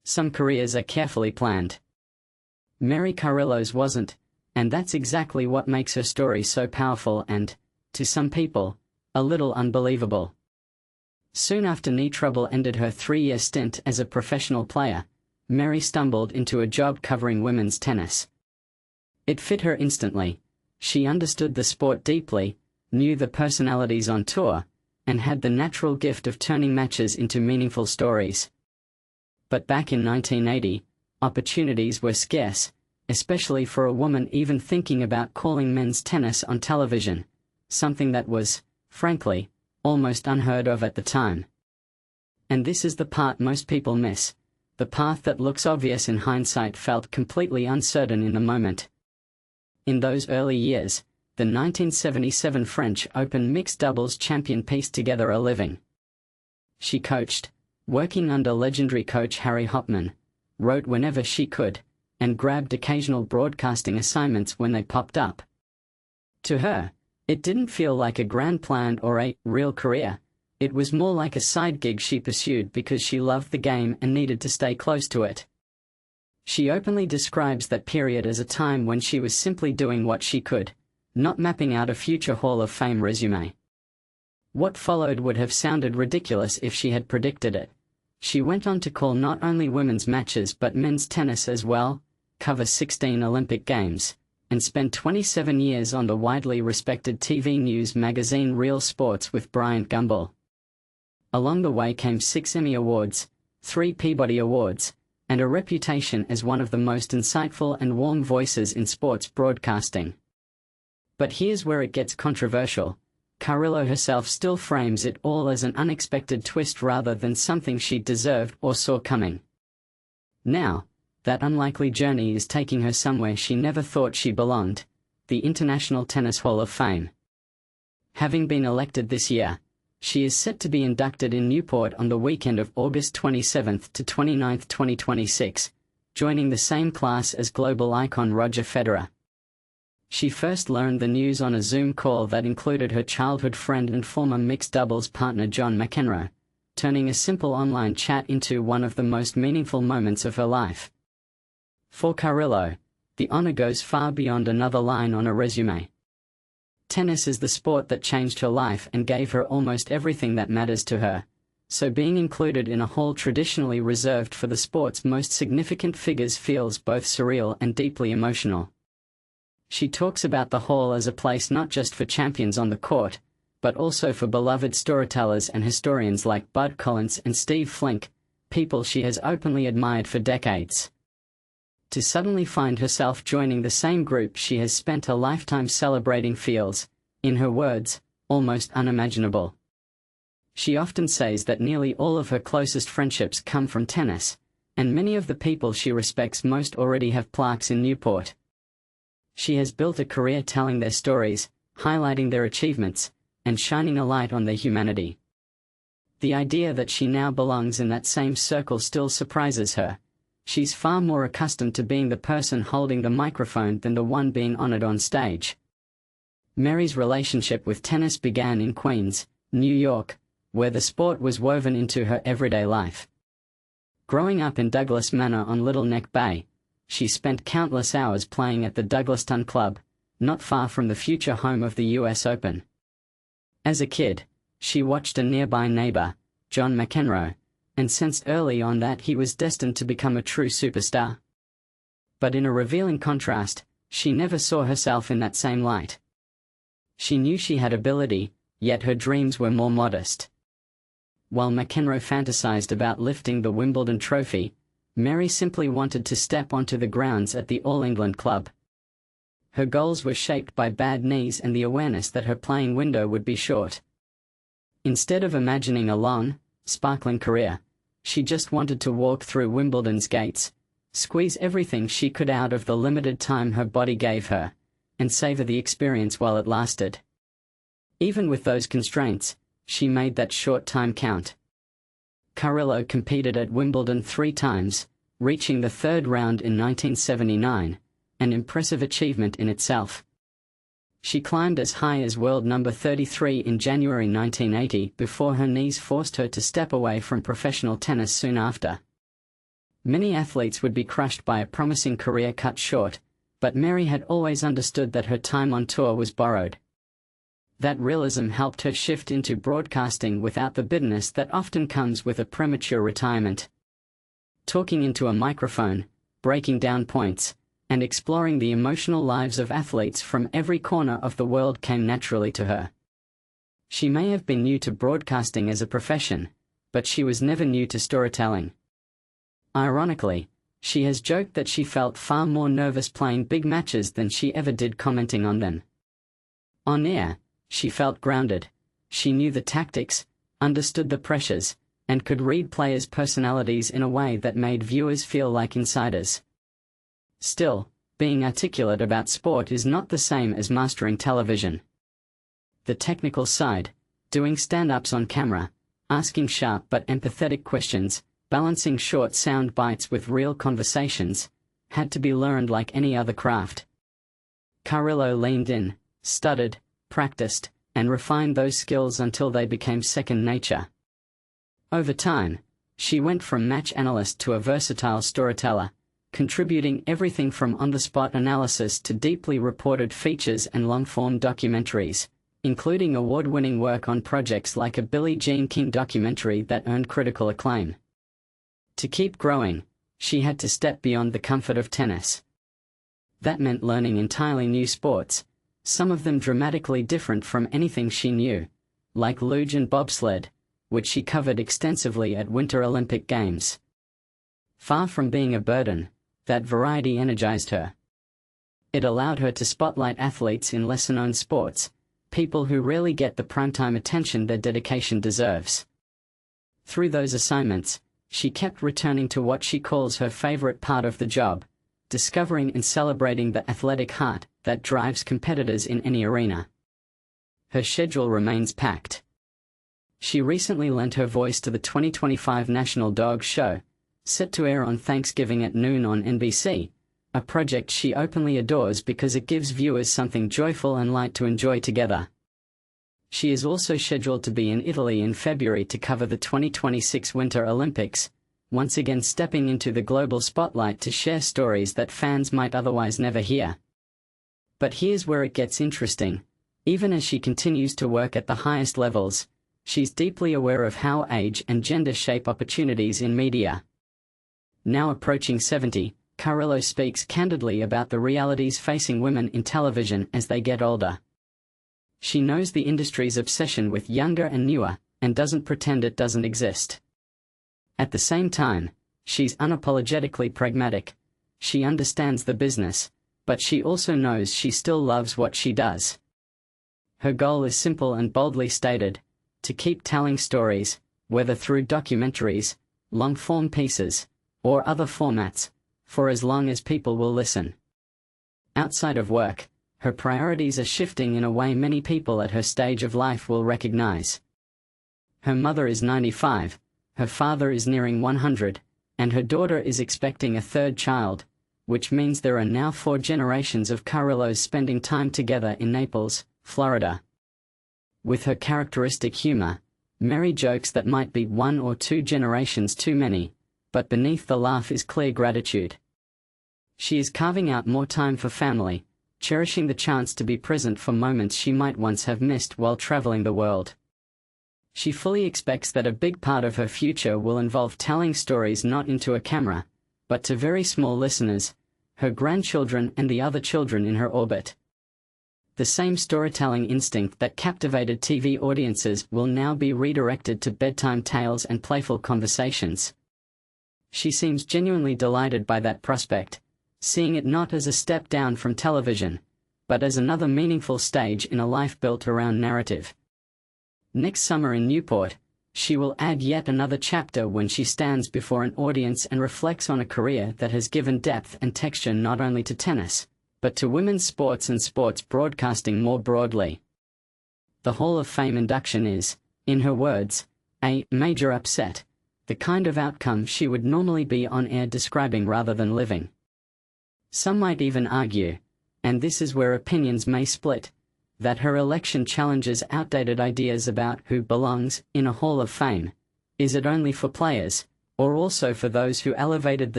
Some careers are carefully planned. Mary Carillo's wasn't, and that's exactly what makes her story so powerful and, to some people, a little unbelievable. Soon after knee trouble ended her 3-year stint as a professional player, Mary stumbled into a job covering women's tennis. It fit her instantly. She understood the sport deeply, knew the personalities on tour, and had the natural gift of turning matches into meaningful stories. But back in 1980, opportunities were scarce, especially for a woman even thinking about calling men's tennis on television, something that was, frankly, almost unheard of at the time. And this is the part most people miss. The path that looks obvious in hindsight felt completely uncertain in the moment. In those early years, the 1977 French Open mixed doubles champion pieced together a living. She coached, working under legendary coach Harry Hopman, wrote whenever she could, and grabbed occasional broadcasting assignments when they popped up. To her, it didn't feel like a grand plan or a real career. It was more like a side gig she pursued because she loved the game and needed to stay close to it. She openly describes that period as a time when she was simply doing what she could, not mapping out a future Hall of Fame resume. What followed would have sounded ridiculous if she had predicted it. She went on to call not only women's matches but men's tennis as well, cover 16 Olympic Games, and spend 27 years on the widely respected TV news magazine Real Sports with Bryant Gumbel. Along the way came 6 Emmy Awards, 3 Peabody Awards, and a reputation as one of the most insightful and warm voices in sports broadcasting. But here's where it gets controversial. Carillo herself still frames it all as an unexpected twist rather than something she deserved or saw coming. Now, that unlikely journey is taking her somewhere she never thought she belonged, the International Tennis Hall of Fame. Having been elected this year, she is set to be inducted in Newport on the weekend of August 27 to 29, 2026, joining the same class as global icon Roger Federer. She first learned the news on a Zoom call that included her childhood friend and former mixed doubles partner John McEnroe, turning a simple online chat into one of the most meaningful moments of her life. For Carillo, the honor goes far beyond another line on a resume. Tennis is the sport that changed her life and gave her almost everything that matters to her, so being included in a hall traditionally reserved for the sport's most significant figures feels both surreal and deeply emotional. She talks about the hall as a place not just for champions on the court, but also for beloved storytellers and historians like Bud Collins and Steve Flink, people she has openly admired for decades. To suddenly find herself joining the same group she has spent a lifetime celebrating feels, in her words, almost unimaginable. She often says that nearly all of her closest friendships come from tennis, and many of the people she respects most already have plaques in Newport. She has built a career telling their stories, highlighting their achievements, and shining a light on their humanity. The idea that she now belongs in that same circle still surprises her. She's far more accustomed to being the person holding the microphone than the one being honored on stage. Mary's relationship with tennis began in Queens, New York, where the sport was woven into her everyday life. Growing up in Douglas Manor on Little Neck Bay, she spent countless hours playing at the Douglaston Club, not far from the future home of the US Open. As a kid, she watched a nearby neighbor, John McEnroe, and sensed early on that he was destined to become a true superstar. But in a revealing contrast, she never saw herself in that same light. She knew she had ability, yet her dreams were more modest. While McEnroe fantasized about lifting the Wimbledon trophy, Mary simply wanted to step onto the grounds at the All England Club. Her goals were shaped by bad knees and the awareness that her playing window would be short. Instead of imagining a long, sparkling career, she just wanted to walk through Wimbledon's gates, squeeze everything she could out of the limited time her body gave her, and savor the experience while it lasted. Even with those constraints, she made that short time count. Carillo competed at Wimbledon 3 times, reaching the third round in 1979, an impressive achievement in itself. She climbed as high as world number 33 in January 1980 before her knees forced her to step away from professional tennis soon after. Many athletes would be crushed by a promising career cut short, but Mary had always understood that her time on tour was borrowed. That realism helped her shift into broadcasting without the bitterness that often comes with a premature retirement. Talking into a microphone, breaking down points, and exploring the emotional lives of athletes from every corner of the world came naturally to her. She may have been new to broadcasting as a profession, but she was never new to storytelling. Ironically, she has joked that she felt far more nervous playing big matches than she ever did commenting on them. On air, she felt grounded. She knew the tactics, understood the pressures, and could read players' personalities in a way that made viewers feel like insiders. Still, being articulate about sport is not the same as mastering television. The technical side, doing stand-ups on camera, asking sharp but empathetic questions, balancing short sound bites with real conversations, had to be learned like any other craft. Carillo leaned in, studied, practiced, and refined those skills until they became second nature. Over time, she went from match analyst to a versatile storyteller, contributing everything from on-the-spot analysis to deeply reported features and long-form documentaries, including award-winning work on projects like a Billie Jean King documentary that earned critical acclaim. To keep growing, she had to step beyond the comfort of tennis. That meant learning entirely new sports, some of them dramatically different from anything she knew, like luge and bobsled, which she covered extensively at Winter Olympic Games. Far from being a burden, that variety energized her. It allowed her to spotlight athletes in lesser-known sports, people who rarely get the primetime attention their dedication deserves. Through those assignments, she kept returning to what she calls her favorite part of the job, discovering and celebrating the athletic heart that drives competitors in any arena. Her schedule remains packed. She recently lent her voice to the 2025 National Dog Show, set to air on Thanksgiving at noon on NBC, a project she openly adores because it gives viewers something joyful and light to enjoy together. She is also scheduled to be in Italy in February to cover the 2026 Winter Olympics, once again stepping into the global spotlight to share stories that fans might otherwise never hear. But here's where it gets interesting. Even as she continues to work at the highest levels, she's deeply aware of how age and gender shape opportunities in media. Now approaching 70, Carillo speaks candidly about the realities facing women in television as they get older. She knows the industry's obsession with younger and newer, and doesn't pretend it doesn't exist. At the same time, she's unapologetically pragmatic. She understands the business, but she also knows she still loves what she does. Her goal is simple and boldly stated: to keep telling stories, whether through documentaries, long-form pieces, or other formats, for as long as people will listen. Outside of work, her priorities are shifting in a way many people at her stage of life will recognize. Her mother is 95, her father is nearing 100, and her daughter is expecting a third child, which means there are now 4 generations of Carillos spending time together in Naples, Florida. With her characteristic humor, Mary jokes that might be 1 or 2 generations too many, but beneath the laugh is clear gratitude. She is carving out more time for family, cherishing the chance to be present for moments she might once have missed while traveling the world. She fully expects that a big part of her future will involve telling stories not into a camera, but to very small listeners, her grandchildren and the other children in her orbit. The same storytelling instinct that captivated TV audiences will now be redirected to bedtime tales and playful conversations. She seems genuinely delighted by that prospect, seeing it not as a step down from television, but as another meaningful stage in a life built around narrative. Next summer in Newport, she will add yet another chapter when she stands before an audience and reflects on a career that has given depth and texture not only to tennis, but to women's sports and sports broadcasting more broadly. The Hall of Fame induction is, in her words, a major upset, the kind of outcome she would normally be on air describing rather than living. Some might even argue, and this is where opinions may split, that her election challenges outdated ideas about who belongs in a Hall of Fame. Is it only for players, or also for those who elevated the